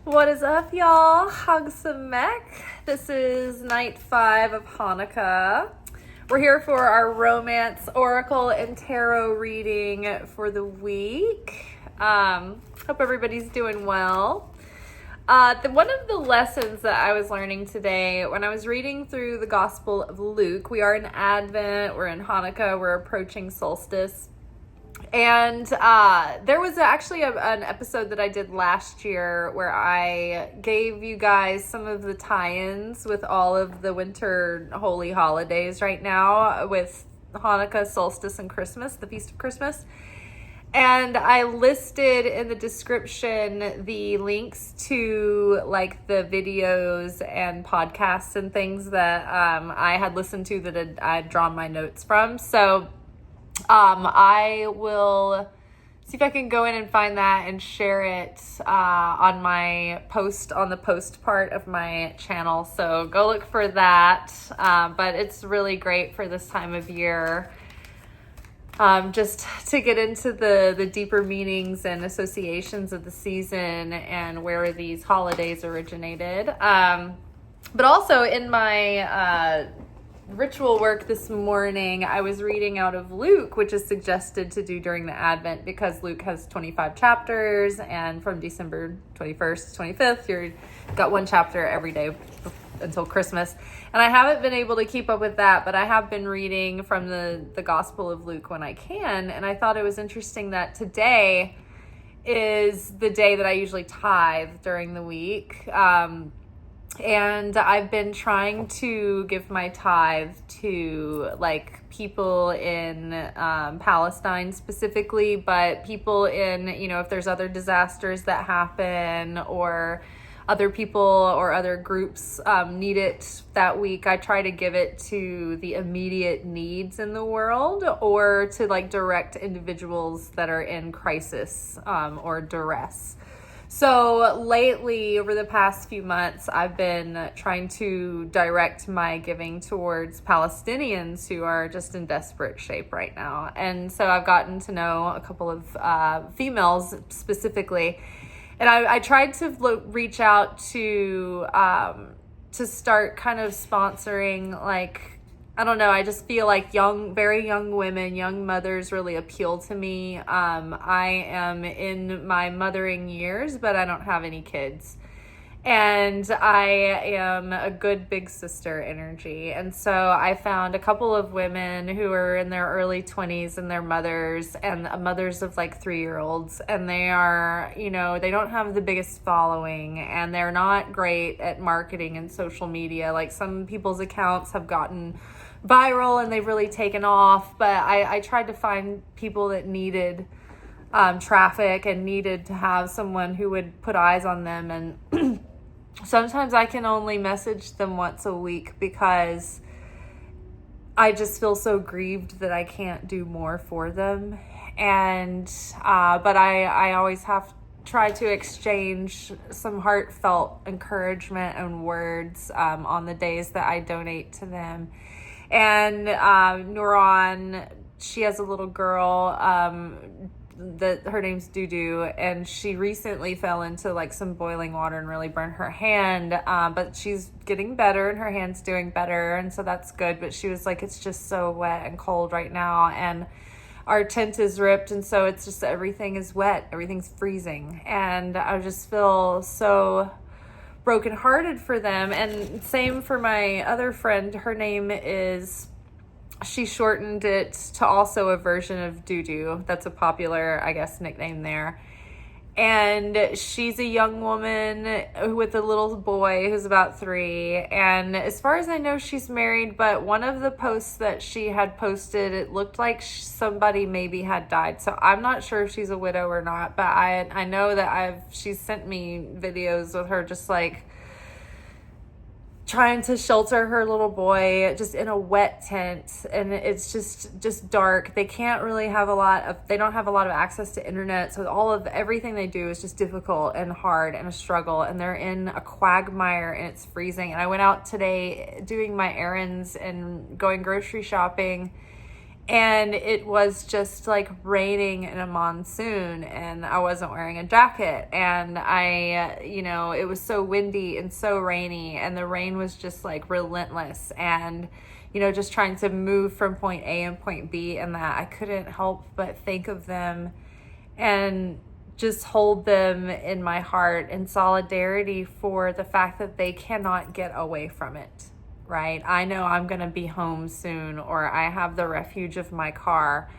What is up, y'all? Hagsamek. This is night 5 of Hanukkah. We're here for our romance, oracle, and tarot reading for the week. Hope everybody's doing well. One of the lessons that I was learning today when I was reading through the Gospel of Luke, we are in Advent, we're in Hanukkah, we're approaching solstice. And there was actually an episode that I did last year where I gave you guys some of the tie-ins with all of the winter holy holidays right now with Hanukkah, solstice, and Christmas, the Feast of Christmas. And I listed in the description the links to like the videos and podcasts and things that I had listened to that I'd drawn my notes from. So I will see if I can go in and find that and share it on my post, on the post part of my channel. So go look for that. But it's really great for this time of year. Just to get into the deeper meanings and associations of the season and where these holidays originated. But also in my ritual work this morning, I was reading out of Luke, which is suggested to do during the Advent because Luke has 25 chapters, and from December 21st to 25th, you've got one chapter every day until Christmas. And I haven't been able to keep up with that, but I have been reading from the Gospel of Luke when I can, and I thought it was interesting that today is the day that I usually tithe during the week. And I've been trying to give my tithe to like people in Palestine specifically, but people in, if there's other disasters that happen or other people or other groups need it that week, I try to give it to the immediate needs in the world or to like direct individuals that are in crisis or duress. So lately, over the past few months, I've been trying to direct my giving towards Palestinians who are just in desperate shape right now. And so I've gotten to know a couple of females specifically. And I tried to reach out to start kind of sponsoring, like, I don't know, I just feel like very young women, young mothers really appeal to me. I am in my mothering years, but I don't have any kids. And I am a good big sister energy. And so I found a couple of women who are in their early 20s and they're mothers and mothers of like 3-year-olds. And they are, they don't have the biggest following and they're not great at marketing and social media. Like some people's accounts have gotten viral and they've really taken off. But I tried to find people that needed traffic and needed to have someone who would put eyes on them. And sometimes I can only message them once a week because I just feel so grieved that I can't do more for them. And but I always have try to exchange some heartfelt encouragement and words on the days that I donate to them. And Nuran, she has a little girl that her name's Dudu, and she recently fell into like some boiling water and really burned her hand, but she's getting better and her hand's doing better, and so that's good. But she was like, it's just so wet and cold right now, and our tent is ripped, and so it's just everything is wet, everything's freezing, and I just feel so brokenhearted for them. And same for my other friend. Her name is, she shortened it to also a version of Dudu. That's a popular, I guess, nickname there. And she's a young woman with a little boy who's about 3. And as far as I know, she's married. But one of the posts that she had posted, it looked like somebody maybe had died. So I'm not sure if she's a widow or not. But I know that she's sent me videos with her just like trying to shelter her little boy just in a wet tent, and it's just dark. They can't really have they don't have a lot of access to internet, so everything they do is just difficult and hard and a struggle, and they're in a quagmire and it's freezing. And I went out today doing my errands and going grocery shopping, And it was just like raining in a monsoon, and I wasn't wearing a jacket, and it was so windy and so rainy, and the rain was just like relentless, and just trying to move from point A and point B, and that I couldn't help but think of them and just hold them in my heart in solidarity for the fact that they cannot get away from it. Right? I know I'm going to be home soon, or I have the refuge of my car.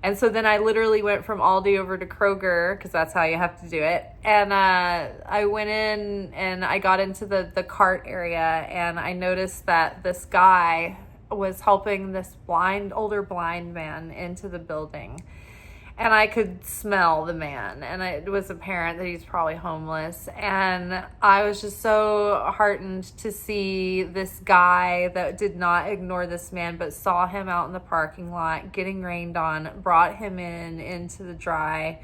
And so then I literally went from Aldi over to Kroger, because that's how you have to do it. And I went in and I got into the cart area, and I noticed that this guy was helping this older blind man into the building. And I could smell the man, and it was apparent that he's probably homeless. And I was just so heartened to see this guy that did not ignore this man, but saw him out in the parking lot getting rained on, brought him into the dry.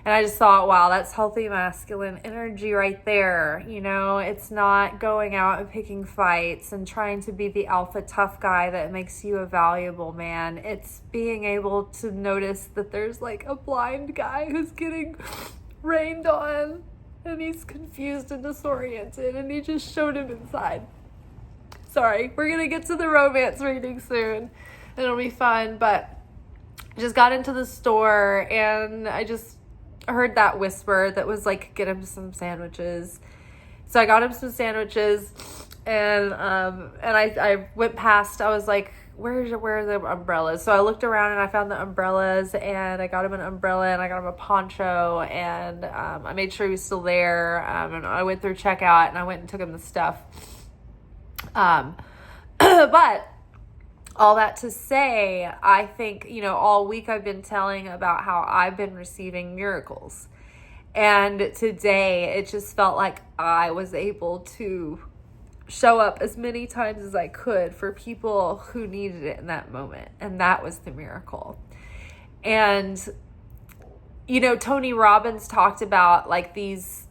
And I just thought, wow, that's healthy masculine energy right there. It's not going out and picking fights and trying to be the alpha tough guy that makes you a valuable man. It's being able to notice that there's like a blind guy who's getting rained on, and he's confused and disoriented, and he just showed him inside. Sorry, we're going to get to the romance reading soon. It'll be fun, but I just got into the store, and I just heard that whisper that was like, get him some sandwiches. So I got him some sandwiches, and I went past. I was like, where are the umbrellas? So I looked around and I found the umbrellas, and I got him an umbrella, and I got him a poncho, and I made sure he was still there. And I went through checkout, and I went and took him the stuff. But all that to say, I think, all week I've been telling about how I've been receiving miracles. And today it just felt like I was able to show up as many times as I could for people who needed it in that moment. And that was the miracle. And, Tony Robbins talked about like these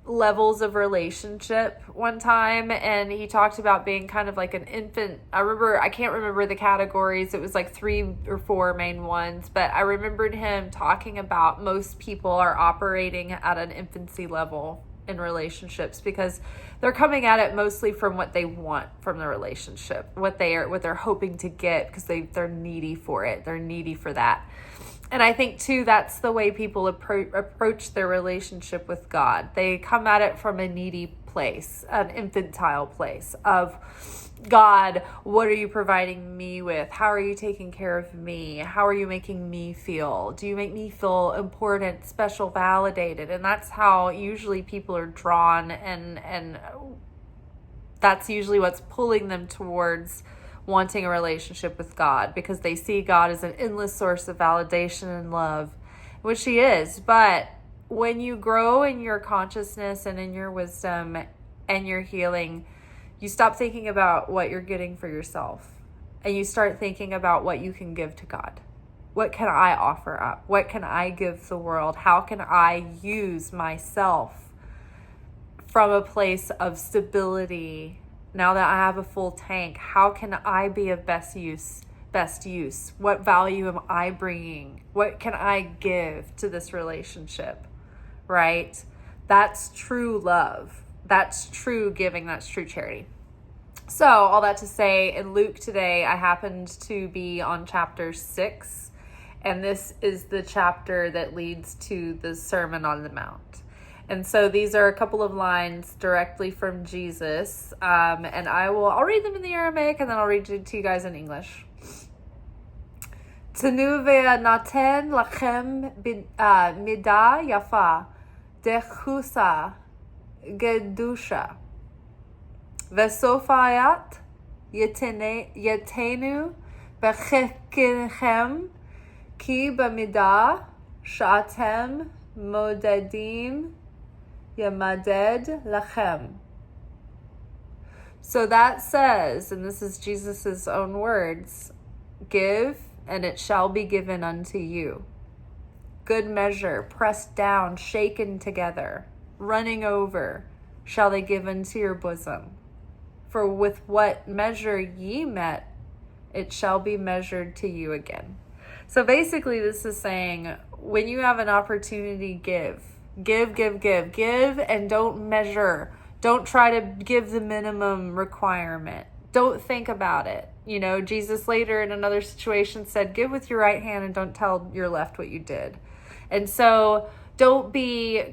levels of relationship one time, and he talked about being kind of like an infant. I can't remember the categories. It was like 3 or 4 main ones, but I remembered him talking about most people are operating at an infancy level in relationships because they're coming at it mostly from what they want from the relationship, what they're hoping to get, because they're needy for it. They're needy for that. And I think, too, that's the way people approach their relationship with God. They come at it from a needy place, an infantile place of, God, what are you providing me with? How are you taking care of me? How are you making me feel? Do you make me feel important, special, validated? And that's how usually people are drawn, and that's usually what's pulling them towards wanting a relationship with God, because they see God as an endless source of validation and love, which he is. But when you grow in your consciousness and in your wisdom and your healing, you stop thinking about what you're getting for yourself, and you start thinking about what you can give to God. What can I offer up? What can I give the world? How can I use myself from a place of stability? Now that I have a full tank, how can I be of best use? What value am I bringing? What can I give to this relationship? Right? That's true love. That's true giving. That's true charity. So all that to say, in Luke today, I happened to be on chapter 6, and this is the chapter that leads to the Sermon on the Mount. And so these are a couple of lines directly from Jesus, and I'll read them in the Aramaic, and then I'll read it to you guys in English. Tenu ve'naten lachem midah yafa dechusa gedusha ve'sofayat yetenu bechekinchem ki b'midah sha'atem modedim Yamaded lachem. So that says, and this is Jesus's own words, give and it shall be given unto you. Good measure, pressed down, shaken together, running over, shall they give unto your bosom. For with what measure ye met, it shall be measured to you again. So basically this is saying, when you have an opportunity, give, and don't measure. Don't try to give the minimum requirement. Don't think about it. Jesus later in another situation said, give with your right hand and don't tell your left what you did. And so don't be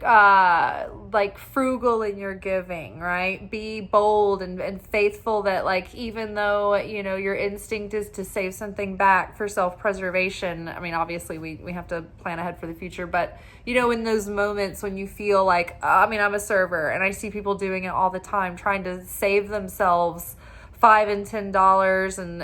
frugal in your giving, right? Be bold and faithful that even though, your instinct is to save something back for self-preservation. I mean, obviously we have to plan ahead for the future, but in those moments when you feel I'm a server and I see people doing it all the time, trying to save themselves $5 and $10 and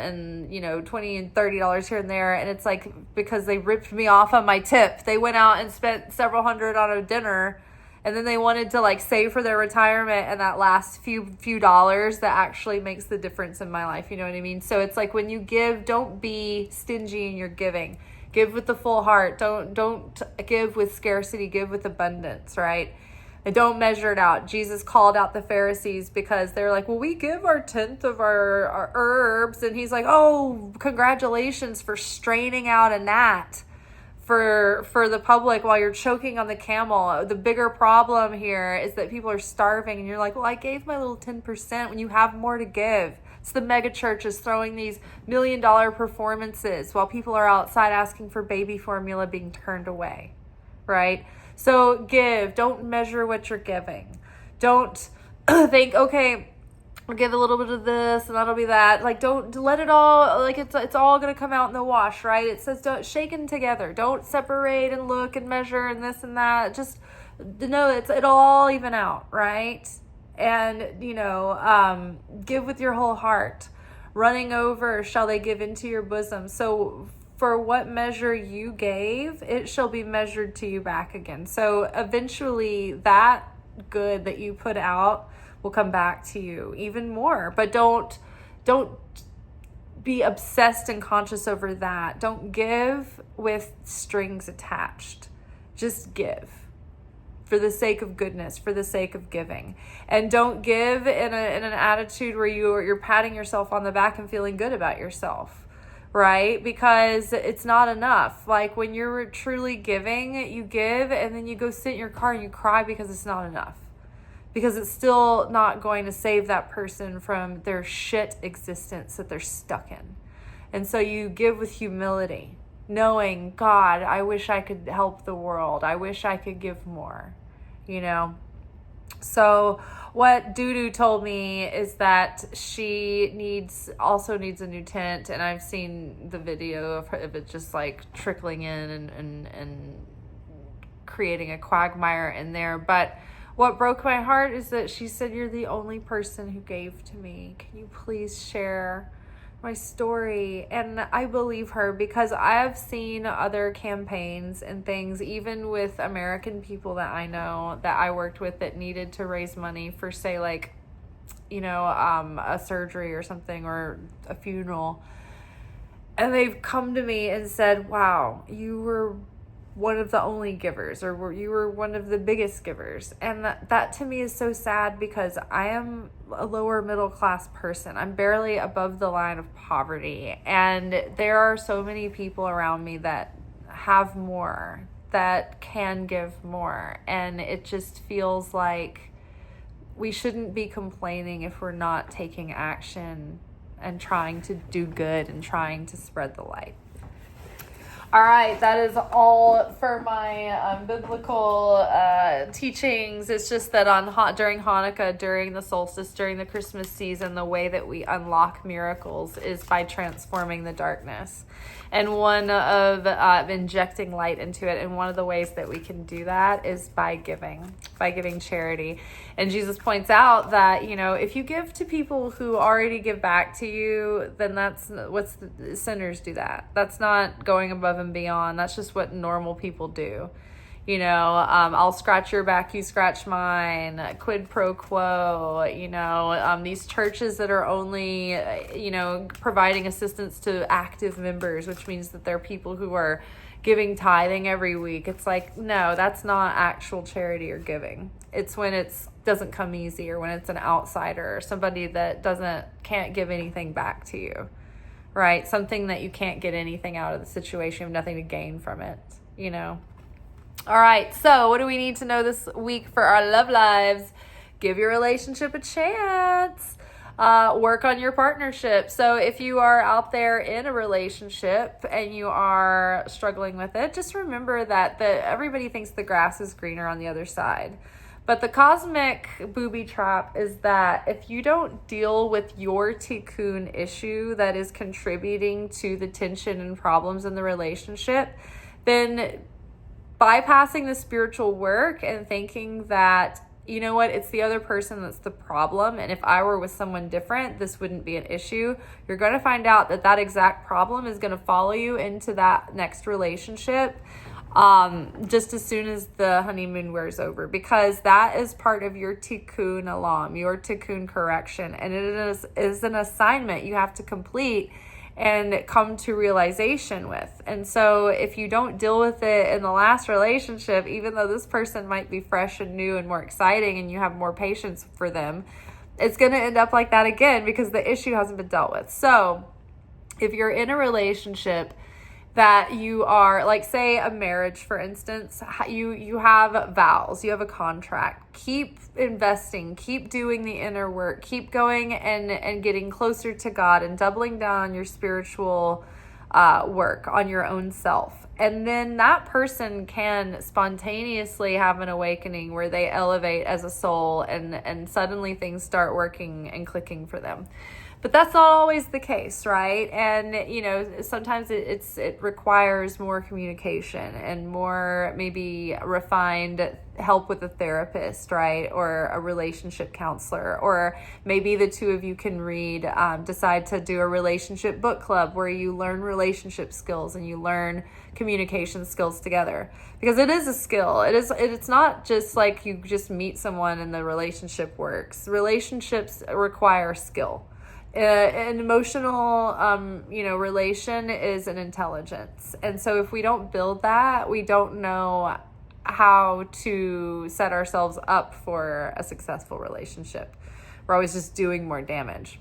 $20 and $30 here and there, and it's because they ripped me off on my tip. They went out and spent several hundred on a dinner, and then they wanted to save for their retirement, and that last few dollars that actually makes the difference in my life. You know what I mean? So it's when you give, don't be stingy in your giving. Give with the full heart. Don't give with scarcity. Give with abundance, right? And don't measure it out. Jesus called out the Pharisees because they're well, we give our 10th of our herbs. And he's oh, congratulations for straining out a gnat for the public while you're choking on the camel. The bigger problem here is that people are starving. And you're well, I gave my little 10% when you have more to give. It's the mega churches throwing these $1 million performances while people are outside asking for baby formula being turned away, right? So give. Don't measure what you're giving. Don't think, okay, I'll give a little bit of this and that'll be that. Don't let it all, it's all going to come out in the wash, right? It says don't shaken together. Don't separate and look and measure and this and that. Just know it'll all even out, right? And, give with your whole heart. Running over shall they give into your bosom. So for what measure you gave, it shall be measured to you back again. So eventually that good that you put out will come back to you even more. But don't be obsessed and conscious over that. Don't give with strings attached. Just give for the sake of goodness, for the sake of giving. And don't give in an attitude where you're patting yourself on the back and feeling good about yourself. Right? Because it's not enough. When you're truly giving, you give and then you go sit in your car and you cry because it's not enough. Because it's still not going to save that person from their shit existence that they're stuck in. And so you give with humility, knowing, God, I wish I could help the world. I wish I could give more, So what Dudu told me is that she also needs a new tent, and I've seen the video of it just trickling in and creating a quagmire in there. But what broke my heart is that she said, you're the only person who gave to me. Can you please share my story? And I believe her, because I have seen other campaigns and things, even with American people that I know that I worked with that needed to raise money for, say, a surgery or something, or a funeral. And they've come to me and said, wow, you were one of the only givers, or you were one of the biggest givers. And that to me is so sad, because I am a lower middle class person. I'm barely above the line of poverty. And there are so many people around me that have more, that can give more. And it just feels like we shouldn't be complaining if we're not taking action and trying to do good and trying to spread the light. All right, that is all for my biblical teachings. It's just that during Hanukkah, during the solstice, during the Christmas season, the way that we unlock miracles is by transforming the darkness. And one of injecting light into it. And one of the ways that we can do that is by giving charity. And Jesus points out that, if you give to people who already give back to you, then that's sinners do that. That's not going above and beyond. That's just what normal people do. I'll scratch your back, you scratch mine, quid pro quo, these churches that are only, providing assistance to active members, which means that they're people who are giving tithing every week. It's no, that's not actual charity or giving. It's when it doesn't come easy, or when it's an outsider or somebody that can't give anything back to you. right? Something that you can't get anything out of the situation, you have nothing to gain from it, you know? All right, so what do we need to know this week for our love lives? Give your relationship a chance. Work on your partnership. So if you are out there in a relationship and you are struggling with it, just remember that everybody thinks the grass is greener on the other side. But the cosmic booby trap is that if you don't deal with your tikkun issue that is contributing to the tension and problems in the relationship, then bypassing the spiritual work and thinking that, you know what, it's the other person that's the problem, and if I were with someone different, this wouldn't be an issue, you're going to find out that exact problem is going to follow you into that next relationship just as soon as the honeymoon wears over, because that is part of your tikkun olam, your tikkun correction, and it is an assignment you have to complete and come to realization with. And so if you don't deal with it in the last relationship, even though this person might be fresh and new and more exciting and you have more patience for them, it's going to end up like that again because the issue hasn't been dealt with. So if you're in a relationship that you are, like, say a marriage, for instance, you have vows, you have a contract, keep investing, keep doing the inner work, keep going and getting closer to God and doubling down on your spiritual work on your own self. And then that person can spontaneously have an awakening where they elevate as a soul and suddenly things start working and clicking for them. But that's not always the case, right? And, you know, sometimes it requires more communication and more maybe refined help with a therapist, right? Or a relationship counselor, or maybe the two of you can decide to do a relationship book club where you learn relationship skills and you learn communication skills together, because it is a skill. It's not just like you just meet someone and the relationship works. Relationships require skill. An emotional, relation is an intelligence. And so if we don't build that, we don't know how to set ourselves up for a successful relationship. We're always just doing more damage.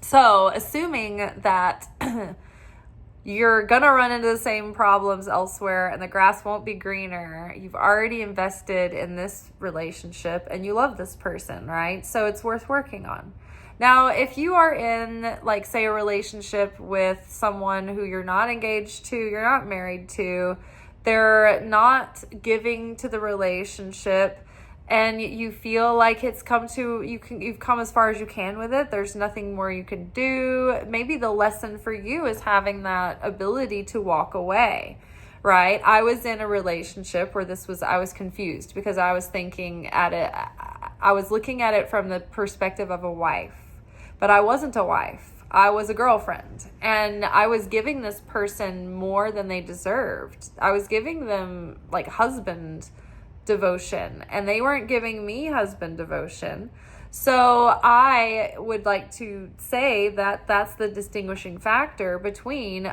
So assuming that you're going to run into the same problems elsewhere and the grass won't be greener, you've already invested in this relationship and you love this person, right? So it's worth working on. Now, if you are in, like, say, a relationship with someone who you're not engaged to, you're not married to, they're not giving to the relationship, and you feel like you've come as far as you can with it, there's nothing more you can do, maybe the lesson for you is having that ability to walk away, right? I was in a relationship where I was confused because I was looking at it from the perspective of a wife. But I wasn't a wife. I was a girlfriend. And I was giving this person more than they deserved. I was giving them, like, husband devotion. And they weren't giving me husband devotion. So I would like to say that that's the distinguishing factor between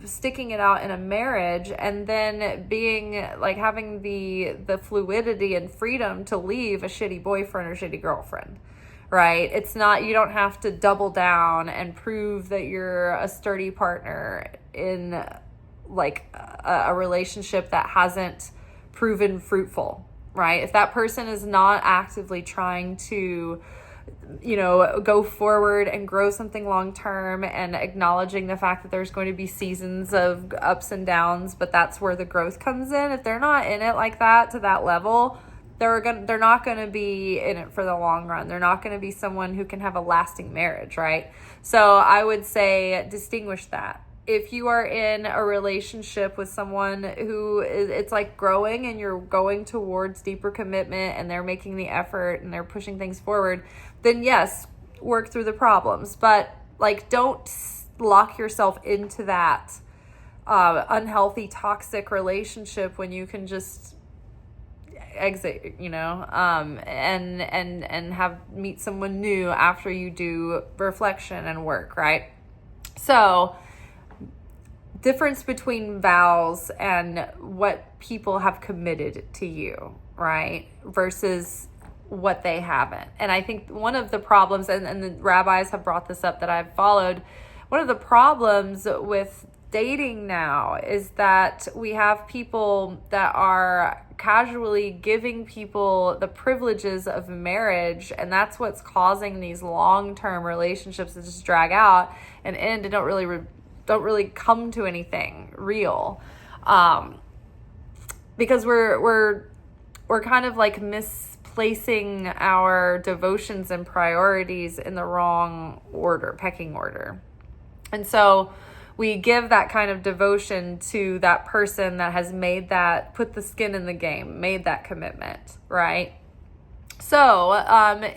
sticking it out in a marriage and then being, like, having the fluidity and freedom to leave a shitty boyfriend or shitty girlfriend. Right? It's not, you don't have to double down and prove that you're a sturdy partner in, like, a relationship that hasn't proven fruitful, right? If that person is not actively trying to, go forward and grow something long term and acknowledging the fact that there's going to be seasons of ups and downs, but that's where the growth comes in. If they're not in it like that to that level, they're not going to be in it for the long run. They're not going to be someone who can have a lasting marriage, right? So I would say distinguish that. If you are in a relationship with someone who it's like growing and you're going towards deeper commitment and they're making the effort and they're pushing things forward, then yes, work through the problems. But, like, don't lock yourself into that unhealthy, toxic relationship when you can just exit, and meet someone new after you do reflection and work, right? So difference between vows and what people have committed to you, right, versus what they haven't. And I think one of the problems, and the rabbis have brought this up that I've followed, one of the problems with dating now is that we have people that are casually giving people the privileges of marriage, and that's what's causing these long-term relationships to just drag out and end and don't really come to anything real, because we're kind of like misplacing our devotions and priorities in the wrong order, pecking order. And so we give that kind of devotion to that person that has put the skin in the game, made that commitment, right? So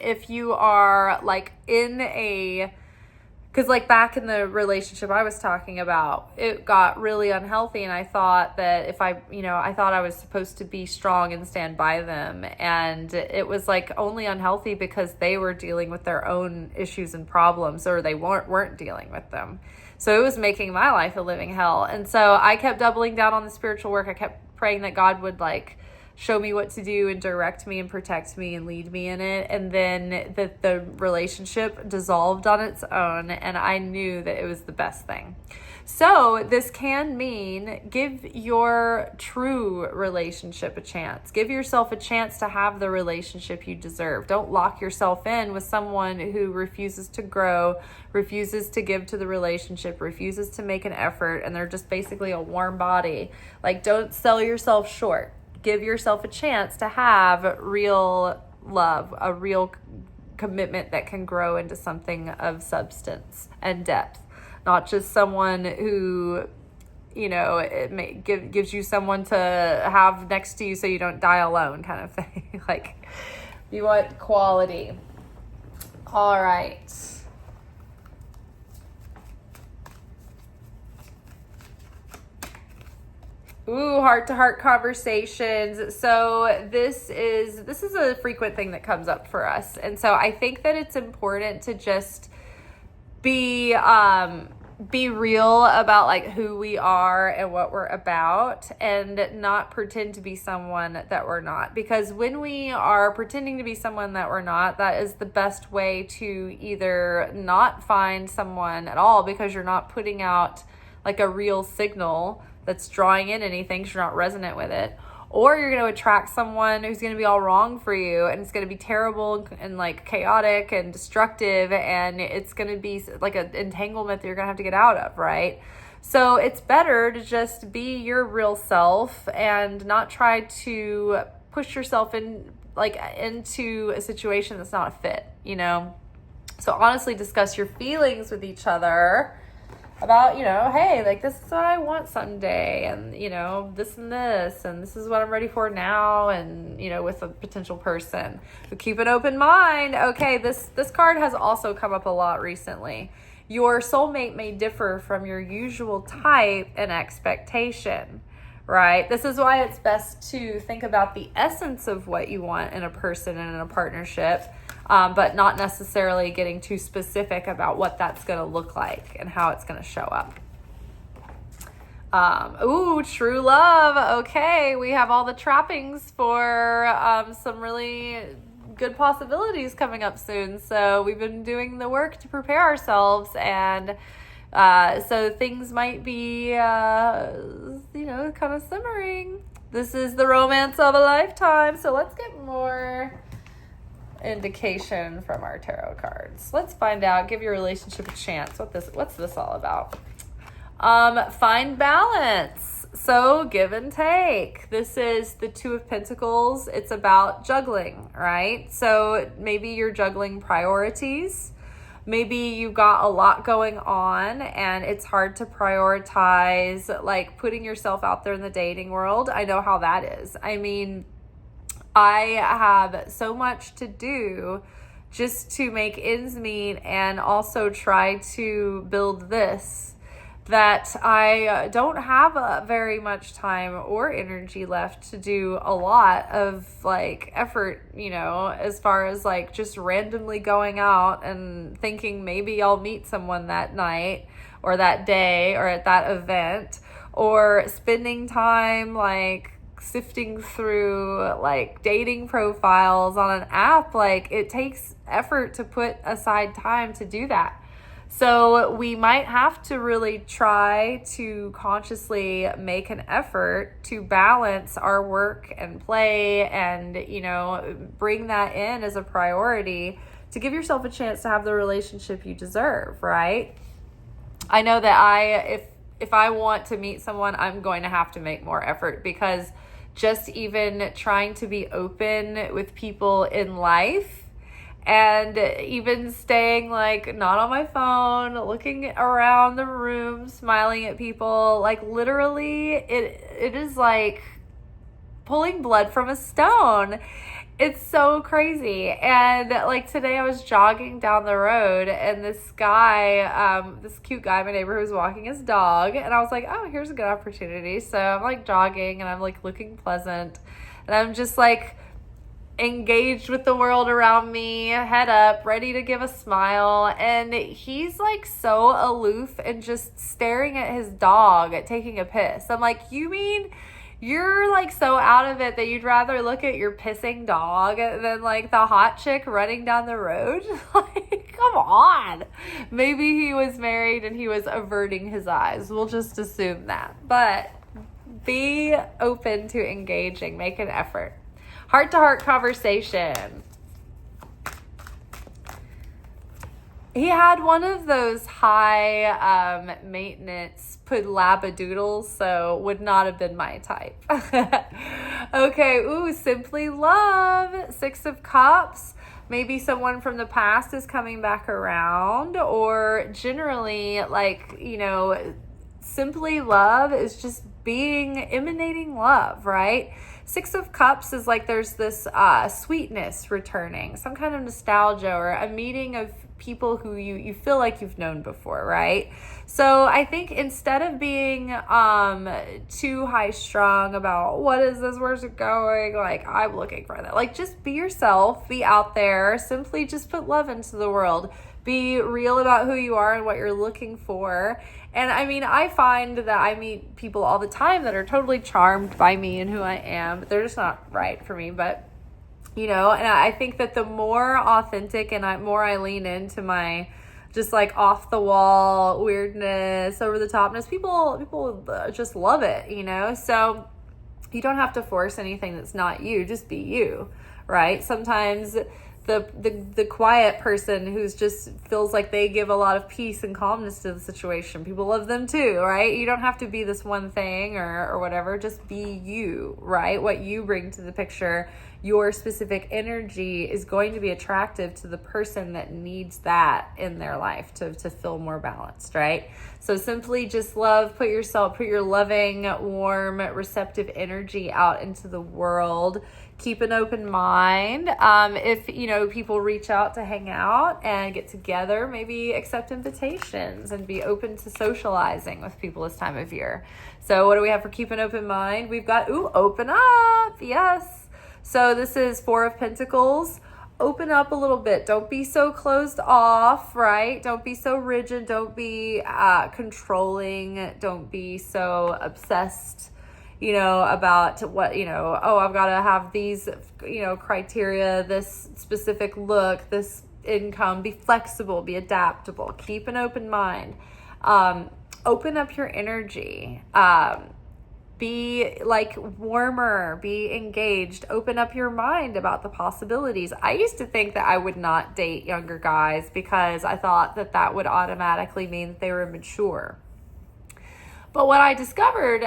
if you are like because like back in the relationship I was talking about, it got really unhealthy, and I thought that I thought I was supposed to be strong and stand by them, and it was like only unhealthy because they were dealing with their own issues and problems, or they weren't dealing with them. So it was making my life a living hell. And so I kept doubling down on the spiritual work. I kept praying that God would like show me what to do and direct me and protect me and lead me in it. And then the relationship dissolved on its own, and I knew that it was the best thing. So this can mean give your true relationship a chance. Give yourself a chance to have the relationship you deserve. Don't lock yourself in with someone who refuses to grow, refuses to give to the relationship, refuses to make an effort, and they're just basically a warm body. Like, don't sell yourself short. Give yourself a chance to have real love, a real commitment that can grow into something of substance and depth. Not just someone who, gives you someone to have next to you so you don't die alone kind of thing. Like, you want quality. All right. Ooh, heart-to-heart conversations. So this is a frequent thing that comes up for us. And so I think that it's important to just be real about like who we are and what we're about, and not pretend to be someone that we're not. Because when we are pretending to be someone that we're not, that is the best way to either not find someone at all, because you're not putting out like a real signal that's drawing in anything, because you're not resonant with it. Or you're going to attract someone who's going to be all wrong for you, and it's going to be terrible and like chaotic and destructive, and it's going to be like an entanglement that you're going to have to get out of, right? So it's better to just be your real self and not try to push yourself into a situation that's not a fit, So honestly discuss your feelings with each other about, hey, like, this is what I want someday, and, this and this is what I'm ready for now, and, with a potential person. But keep an open mind. Okay, this card has also come up a lot recently. Your soulmate may differ from your usual type and expectation, right? This is why it's best to think about the essence of what you want in a person and in a partnership, but not necessarily getting too specific about what that's going to look like and how it's going to show up. True love. Okay, we have all the trappings for some really good possibilities coming up soon. So we've been doing the work to prepare ourselves, and so things might be, kind of simmering. This is the romance of a lifetime. So let's get more indication from our tarot cards. Let's find out. Give your relationship a chance. What's this all about? Find balance. So give and take. This is the Two of Pentacles. It's about juggling, right? So maybe you're juggling priorities. Maybe you've got a lot going on and it's hard to prioritize, like, putting yourself out there in the dating world. I know how that is. I mean, I have so much to do just to make ends meet and also try to build this, that I don't have very much time or energy left to do a lot of like effort, as far as like just randomly going out and thinking maybe I'll meet someone that night or that day or at that event, or spending time like sifting through like dating profiles on an app. Like, it takes effort to put aside time to do that. So we might have to really try to consciously make an effort to balance our work and play and, bring that in as a priority to give yourself a chance to have the relationship you deserve, right? I know that if I want to meet someone, I'm going to have to make more effort, because just even trying to be open with people in life, and even staying not on my phone, looking around the room, smiling at people, literally it is like pulling blood from a stone. It's so crazy. And today I was jogging down the road, and this guy, this cute guy in my neighborhood, was walking his dog, and I was like, oh, here's a good opportunity. So I'm jogging, and I'm looking pleasant, and I'm just engaged with the world around me, head up, ready to give a smile. And he's so aloof and just staring at his dog taking a piss. I'm like, you mean you're so out of it that you'd rather look at your pissing dog than the hot chick running down the road? Come on. Maybe he was married and he was averting his eyes. We'll just assume that. But be open to engaging. Make an effort. Heart-to-heart conversation. He had one of those high maintenance labradoodles, so would not have been my type. Okay, simply love. 6 of Cups. Maybe someone from the past is coming back around, or generally, simply love is just emanating love, right? 6 of Cups is there's this sweetness returning, some kind of nostalgia, or a meeting of people who you feel like you've known before, right? So I think instead of being too high strung about what is this, where's it going, I'm looking for that, just be yourself, be out there, simply just put love into the world, be real about who you are and what you're looking for. And I find that I meet people all the time that are totally charmed by me and who I am, but they're just not right for me. But, and I think that the more authentic and more I lean into my just off the wall weirdness, over the topness, people just love it, so you don't have to force anything that's not you, just be you, right? Sometimes the quiet person who's just feels like they give a lot of peace and calmness to the situation, people love them too, right? You don't have to be this one thing or whatever, just be you, right? What you bring to the picture, your specific energy is going to be attractive to the person that needs that in their life to feel more balanced, right? So simply just love, put your loving, warm, receptive energy out into the world. Keep an open mind. If, people reach out to hang out and get together, maybe accept invitations and be open to socializing with people this time of year. So what do we have for keep an open mind? We've got, open up. Yes. So this is 4 of Pentacles. Open up a little bit. Don't be so closed off, right? Don't be so rigid. Don't be controlling. Don't be so obsessed, about what, I've got to have these, criteria, this specific look, this income. Be flexible, be adaptable. Keep an open mind. Open up your energy. Be warmer, be engaged, open up your mind about the possibilities. I used to think that I would not date younger guys because I thought that would automatically mean that they were mature. But what I discovered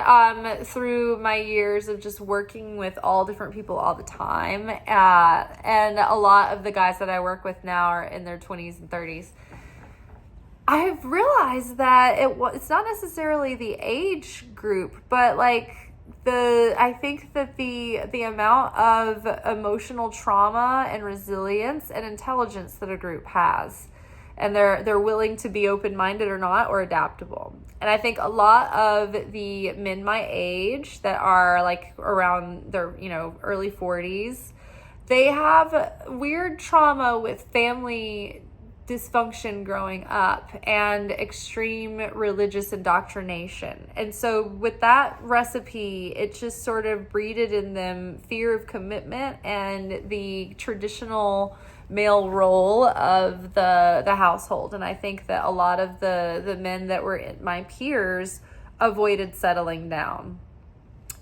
through my years of just working with all different people all the time, and a lot of the guys that I work with now are in their 20s and 30s, I've realized that it's not necessarily the age group, but I think that the amount of emotional trauma and resilience and intelligence that a group has, and they're willing to be open-minded or not, or adaptable. And I think a lot of the men my age that are around their early 40s, they have weird trauma with family dysfunction growing up and extreme religious indoctrination. And so with that recipe, it just sort of breeded in them fear of commitment and the traditional male role of the household. And I think that a lot of the men that were my peers avoided settling down.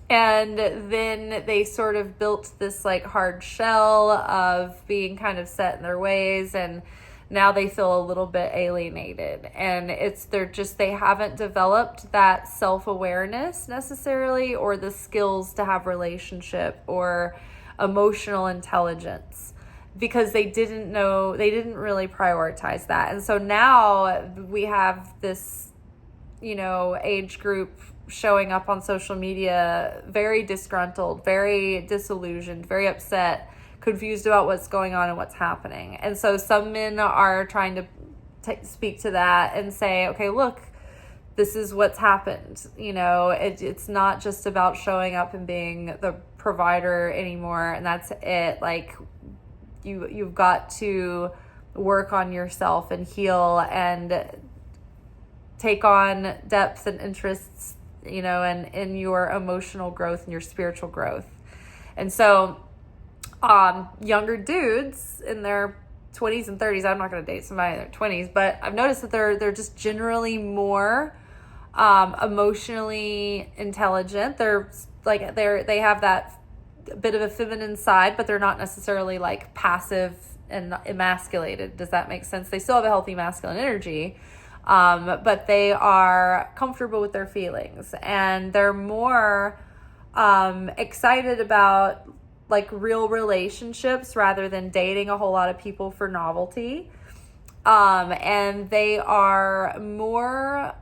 And then they sort of built this like hard shell of being kind of set in their ways, and now they feel a little bit alienated. And they haven't developed that self-awareness necessarily, or the skills to have relationship or emotional intelligence, because they didn't really prioritize that. And so now we have this, age group showing up on social media very disgruntled, very disillusioned, very upset, confused about what's going on and what's happening. And so some men are trying to speak to that and say, okay, look, this is what's happened. It's not just about showing up and being the provider anymore, and that's it. Like, you've got to work on yourself and heal and take on depth and interests, and in your emotional growth and your spiritual growth. And so younger dudes in their 20s and 30s, I'm not going to date somebody in their 20s, but I've noticed that they're just generally more emotionally intelligent. They have that bit of a feminine side, but they're not necessarily like passive and emasculated. Does that make sense? They still have a healthy masculine energy, but they are comfortable with their feelings, and they're more excited about like real relationships rather than dating a whole lot of people for novelty. And they are more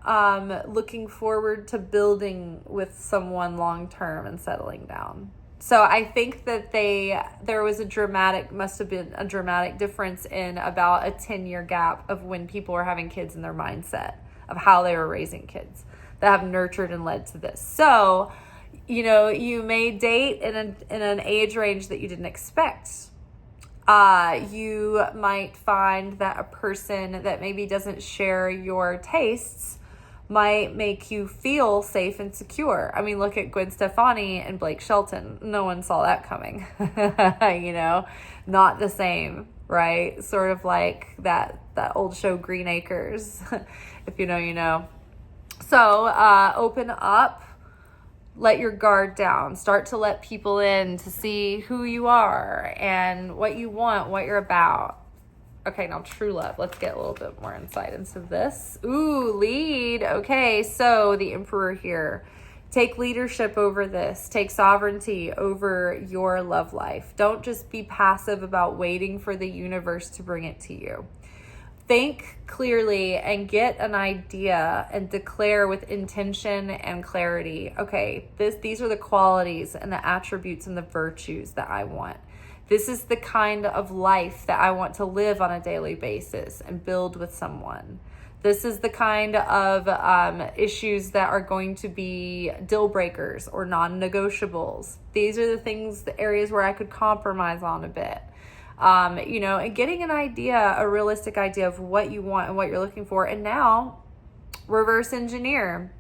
looking forward to building with someone long-term and settling down. So I think that there must have been a dramatic difference in about a 10-year gap of when people were having kids in their mindset of how they were raising kids that have nurtured and led to this. So, you may date in an age range that you didn't expect. You might find that a person that maybe doesn't share your tastes might make you feel safe and secure. I mean, look at Gwen Stefani and Blake Shelton. No one saw that coming. Not the same, right? Sort of like that old show Green Acres. If you know, you know. So open up. Let your guard down. Start to let people in to see who you are and what you want, what you're about. Okay, now true love. Let's get a little bit more insight into this. Ooh, lead. Okay, so the Emperor here. Take leadership over this. Take sovereignty over your love life. Don't just be passive about waiting for the universe to bring it to you. Think clearly and get an idea and declare with intention and clarity. Okay, these are the qualities and the attributes and the virtues that I want. This is the kind of life that I want to live on a daily basis and build with someone. This is the kind of issues that are going to be deal breakers or non-negotiables. These are the areas where I could compromise on a bit. And getting a realistic idea of what you want and what you're looking for. And now, reverse engineer.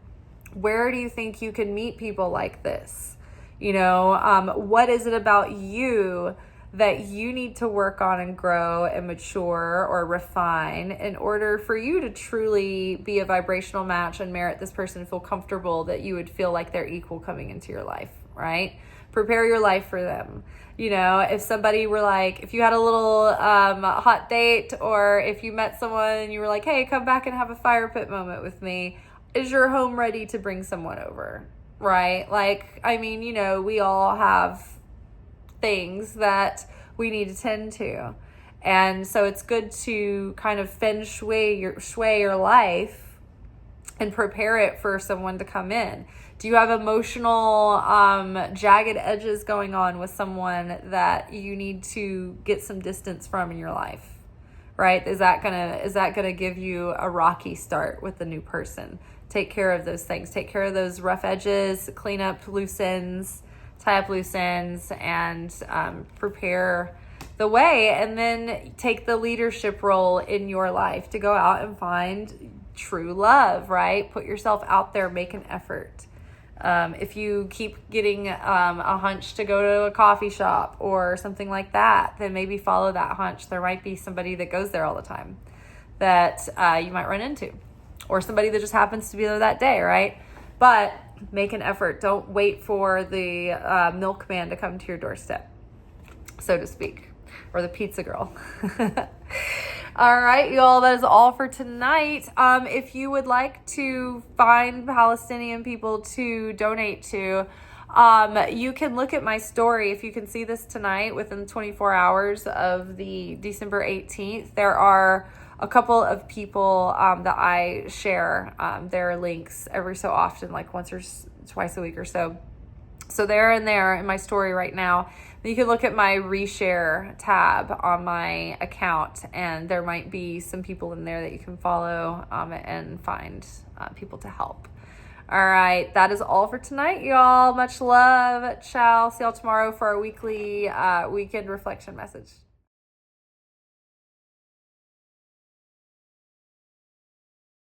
Where do you think you can meet people like this? What is it about you that you need to work on and grow and mature or refine in order for you to truly be a vibrational match and merit this person and feel comfortable that you would feel like they're equal coming into your life, right? Prepare your life for them. If somebody were like, if you had a little hot date, or if you met someone and you were like, hey, come back and have a fire pit moment with me, is your home ready to bring someone over, right? We all have things that we need to tend to. And so it's good to kind of feng shui your life and prepare it for someone to come in. Do you have emotional jagged edges going on with someone that you need to get some distance from in your life? Right? Is that gonna give you a rocky start with the new person? Take care of those things. Take care of those rough edges, clean up loose ends, tie up loose ends, and prepare the way, and then take the leadership role in your life to go out and find true love, right? Put yourself out there, make an effort. If you keep getting a hunch to go to a coffee shop or something like that, then maybe follow that hunch. There might be somebody that goes there all the time that you might run into, or somebody that just happens to be there that day, right? But make an effort. Don't wait for the milkman to come to your doorstep, so to speak, or the pizza girl. All right, y'all, that is all for tonight. If you would like to find Palestinian people to donate to, you can look at my story. If you can see this tonight within 24 hours of the December 18th, there are a couple of people that I share their links every so often, like once or twice a week or so. So they're in there in my story right now. You can look at my reshare tab on my account, and there might be some people in there that you can follow and find people to help. All right, that is all for tonight, y'all. Much love. Ciao. See y'all tomorrow for our weekly weekend reflection message.